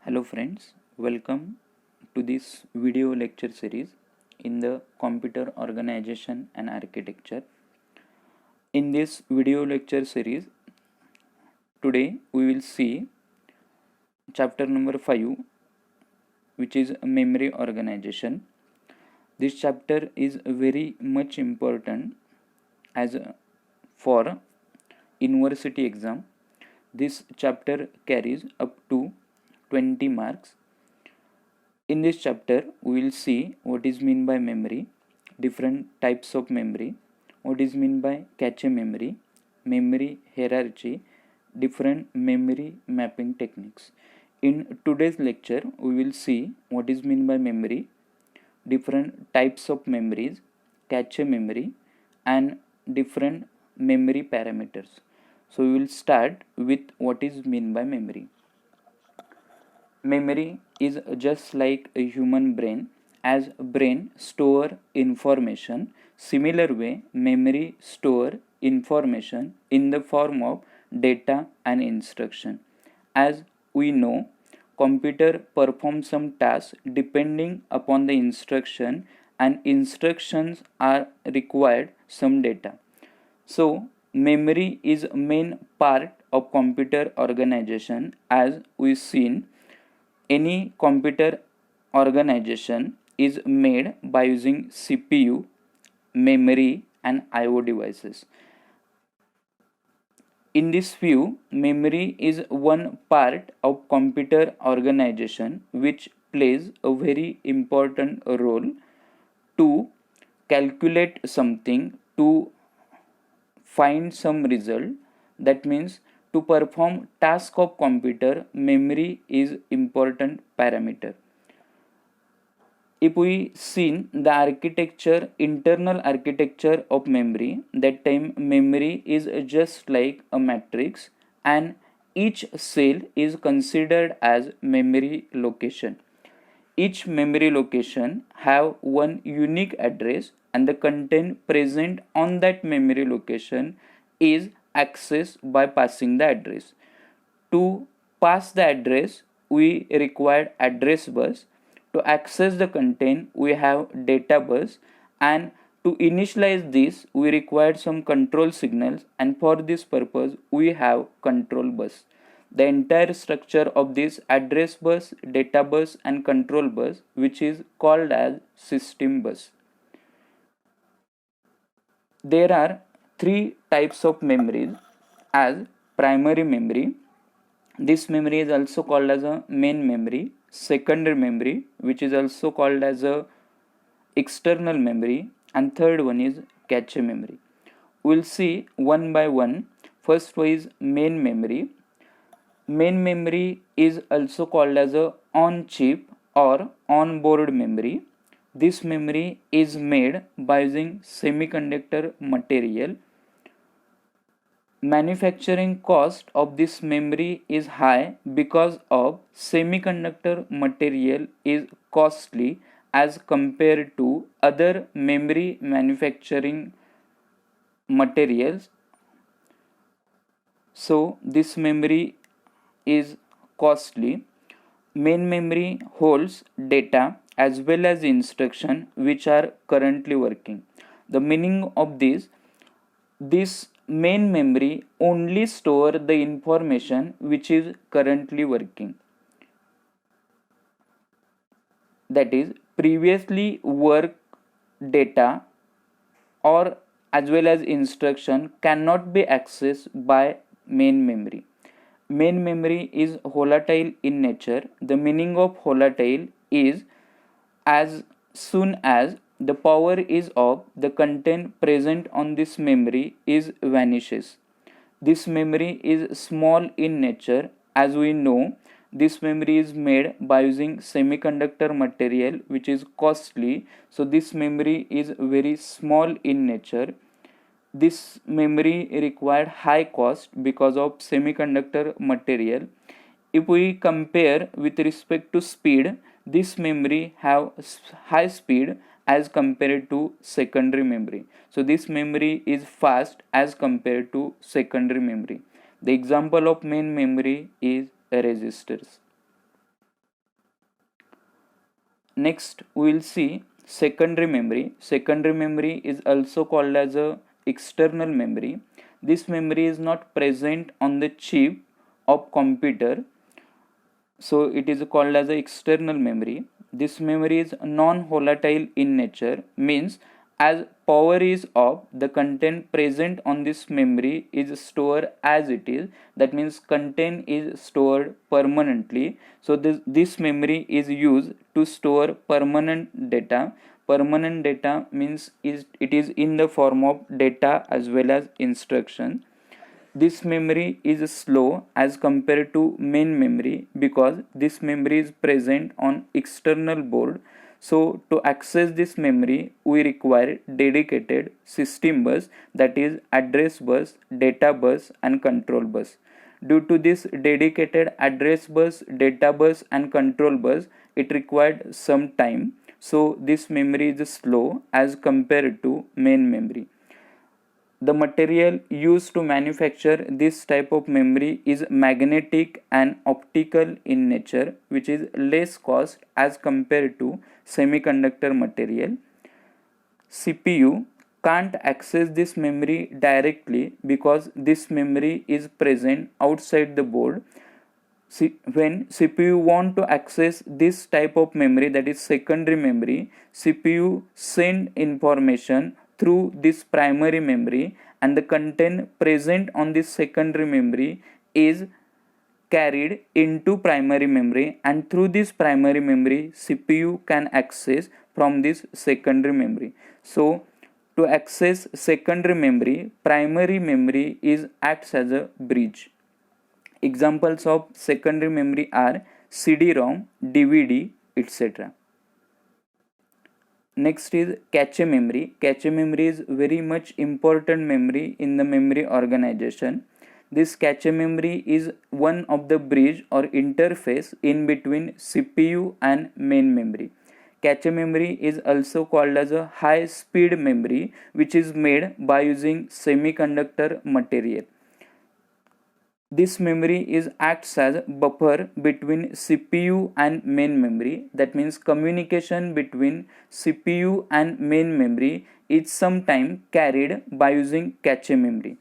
Hello friends, welcome to this video lecture series in the computer organization and architecture. In this video lecture series, today we will see chapter number 5, which is memory organization. This chapter is very much important as for university exam. This chapter carries up to 20 marks. In this chapter, we will see what is meant by memory, different types of memory, what is meant by cache memory, memory hierarchy, different memory mapping techniques. In today's lecture, we will see what is meant by memory, different types of memories, cache memory, and different memory parameters. So we will start with what is meant by memory. Memory is just like a human brain. As brain store information, similar way memory store information in the form of data and instruction. As we know, computer performs some tasks depending upon the instruction, and instructions are required some data. So memory is main part of computer organization. As we seen, any computer organization is made by using CPU, memory, and IO devices. In this view, memory is one part of computer organization which plays a very important role to calculate something, to find some result. That means to perform task of computer, memory is important parameter. If we seen the architecture, internal architecture of memory, that time memory is just like a matrix and each cell is considered as memory location. Each memory location have one unique address, and the content present on that memory location is accessed by passing the address. To pass the address, we require address bus. To access the content, we have data bus, and to initialize this, we require some control signals, and for this purpose, we have control bus. The entire structure of this address bus, data bus, and control bus, which is called as system bus. There are three types of memories. As primary memory, this memory is also called as a main memory. Secondary memory, which is also called as a external memory, and third one is cache memory. We'll see one by one. First one is main memory. Main memory is also called as a on-chip or on-board memory. This memory is made by using semiconductor material. Manufacturing cost of this memory is high because of semiconductor material is costly as compared to other memory manufacturing materials. So this memory is costly. Main memory holds data as well as instruction which are currently working. The meaning of this main memory only store the information which is currently working. That is, previously work data or as well as instruction cannot be accessed by main memory. Main memory is volatile in nature. The meaning of volatile is as soon as the power is off, the content present on this memory is vanishes. This memory is small in nature. As we know, this memory is made by using semiconductor material which is costly. So this memory is very small in nature. This memory required high cost because of semiconductor material. If we compare with respect to speed, this memory have high speed as compared to secondary memory. So this memory is fast as compared to secondary memory. The example of main memory is registers. Next we will see secondary memory. Secondary memory is also called as a external memory. This memory is not present on the chip of computer, so it is called as a external memory. This memory is non-volatile in nature, means as power is off, the content present on this memory is stored as it is. That means content is stored permanently. So this memory is used to store permanent data. Permanent data means it is in the form of data as well as instruction. This memory is slow as compared to main memory because this memory is present on external board. So to access this memory we require dedicated system bus, that is address bus, data bus and control bus. Due to this dedicated address bus, data bus and control bus, it required some time. So this memory is slow as compared to main memory. The material used to manufacture this type of memory is magnetic and optical in nature, which is less cost as compared to semiconductor material. CPU can't access this memory directly because this memory is present outside the board. When CPU want to access this type of memory, that is secondary memory, CPU send information through this primary memory and the content present on this secondary memory is carried into primary memory, and through this primary memory CPU can access from this secondary memory. So to access secondary memory, primary memory is acts as a bridge. Examples of secondary memory are CD-ROM, DVD, etc. Next is cache memory. Cache memory is very much important memory in the memory organization. This cache memory is one of the bridge or interface in between CPU and main memory. Cache memory is also called as a high speed memory, which is made by using semiconductor material. This memory is acts as buffer between CPU and main memory. That means communication between CPU and main memory is sometimes carried by using cache memory.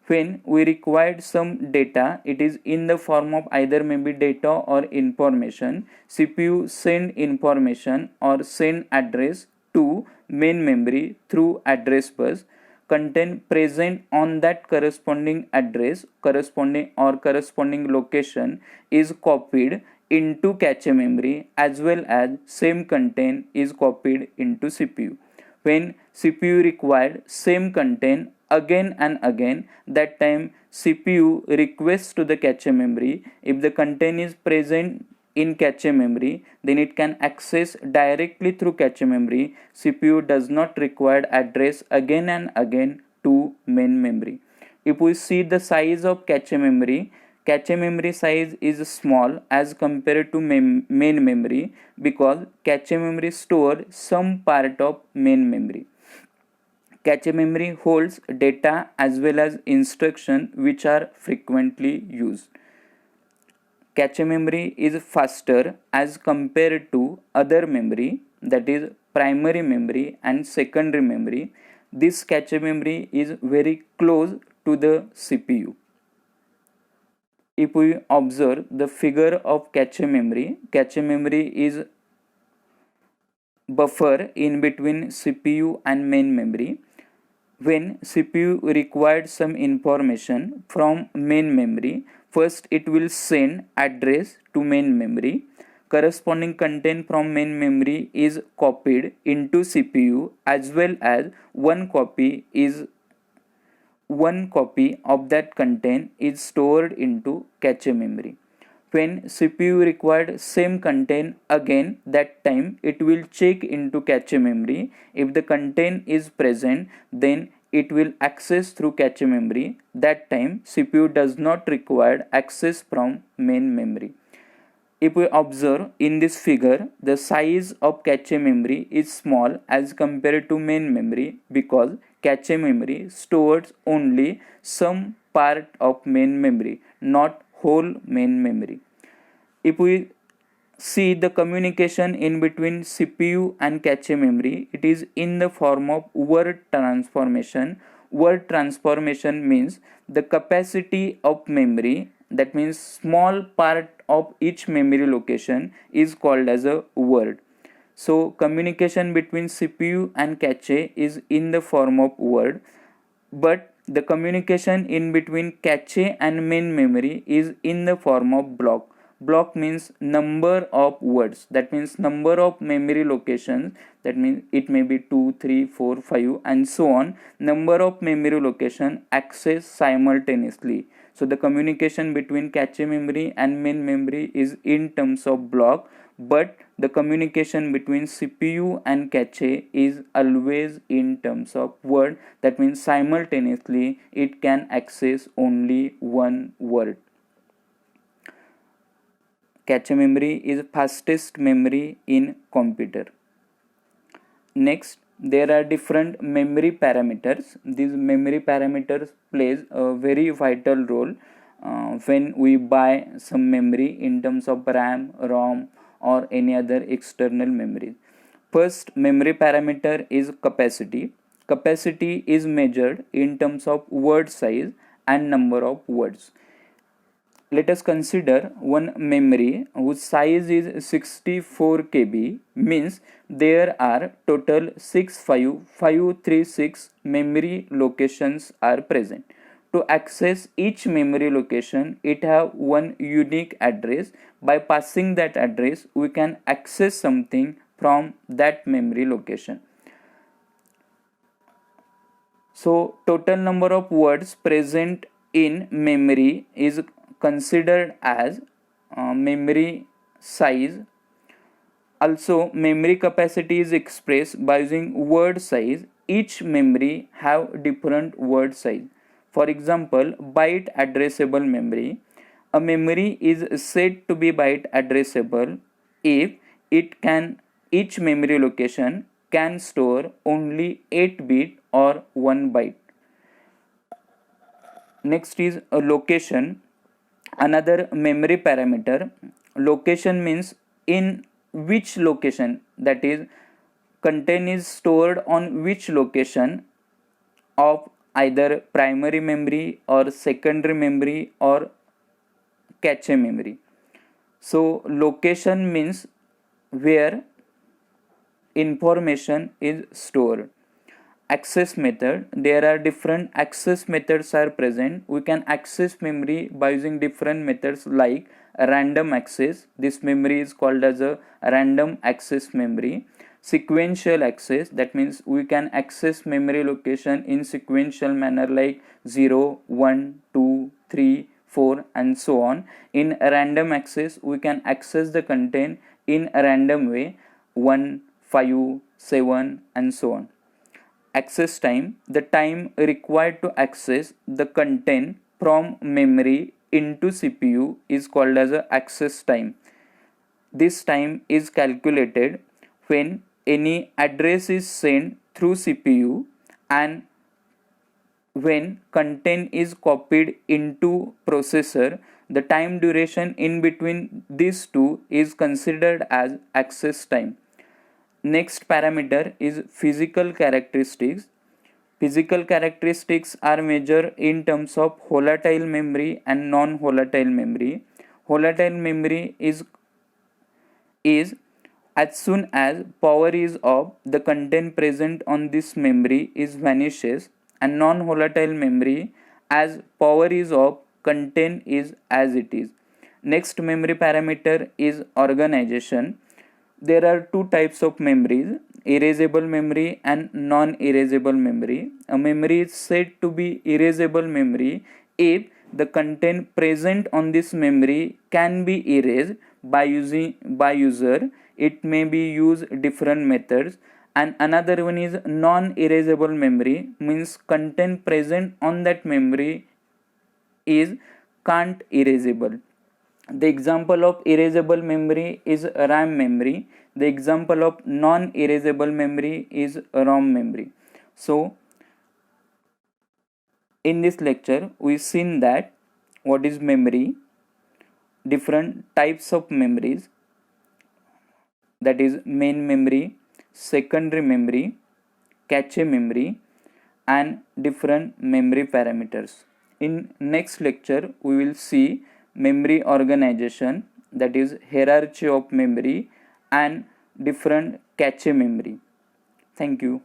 When we required some data, it is in the form of either maybe data or information. CPU send information or send address to main memory through address bus. Content present on that corresponding address, corresponding location is copied into cache memory, as well as same content is copied into CPU. When CPU required same content again and again, that time CPU requests to the cache memory. If the content is present in cache memory, then it can access directly through cache memory. CPU does not require address again and again to main memory. If we see the size of cache memory size is small as compared to main memory because cache memory stores some part of main memory. Cache memory holds data as well as instruction which are frequently used. Cache memory is faster as compared to other memory, that is primary memory and secondary memory. This cache memory is very close to the CPU. If we observe the figure of cache memory is buffer in between CPU and main memory. When CPU required some information from main memory, first it will send address to main memory. Corresponding content from main memory is copied into CPU, as well as one copy of that content is stored into cache memory. When CPU required same content again, that time it will check into cache memory. If the content is present, then it will access through cache memory. That time CPU does not require access from main memory. If we observe in this figure, the size of cache memory is small as compared to main memory because cache memory stores only some part of main memory, not whole main memory. If we see the communication in between CPU and cache memory. It is in the form of word transformation. Word transformation means the capacity of memory, that means small part of each memory location is called as a word. So communication between CPU and cache is in the form of word, but the communication in between cache and main memory is in the form of block. Block means number of words, that means number of memory locations, that means it may be 2, 3, 4, 5 and so on, number of memory location accessed simultaneously. So the communication between cache memory and main memory is in terms of block, but the communication between CPU and cache is always in terms of word, that means simultaneously it can access only one word. Cache memory is fastest memory in computer. Next, there are different memory parameters. These memory parameters plays a very vital role when we buy some memory in terms of RAM, ROM or any other external memory. First memory parameter is capacity. Capacity is measured in terms of word size and number of words. Let us consider one memory whose size is 64 KB, means there are total 65536 memory locations are present. To access each memory location, it have one unique address. By passing that address, we can access something from that memory location. So total number of words present in memory is considered as memory size. Also memory capacity is expressed by using word size. Each memory have different word size. For example, byte addressable memory. A memory is said to be byte addressable if each memory location can store only 8 bit or 1 byte. Next is a location, another memory parameter. Location means in which location, that is content is stored on which location of either primary memory or secondary memory or cache memory. So location means where information is stored. Access method, there are different access methods are present. We can access memory by using different methods like random access. This memory is called as a random access memory. Sequential access, that means we can access memory location in sequential manner like 0, 1, 2, 3, 4 and so on. In random access, we can access the content in a random way, 1, 5, 7 and so on. Access time, the time required to access the content from memory into CPU is called as a access time. This time is calculated when any address is sent through CPU and when content is copied into processor. The time duration in between these two is considered as access time. Next parameter is physical characteristics. Physical characteristics are measured in terms of volatile memory and non-volatile memory. Volatile memory is as soon as power is off, the content present on this memory is vanishes, and non-volatile memory, as power is off, content is as it is. Next memory parameter is organization. There are two types of memories, erasable memory and non-erasable memory. A memory is said to be erasable memory if the content present on this memory can be erased by user. It may be used different methods. And another one is non-erasable memory, means content present on that memory is can't erasable. The example of erasable memory is RAM memory. The example of non-erasable memory is ROM memory. So in this lecture we've seen that what is memory, different types of memories, that is main memory, secondary memory, cache memory, and different memory parameters. In next lecture, we will see memory organization, that is hierarchy of memory, and different cache memory. Thank you.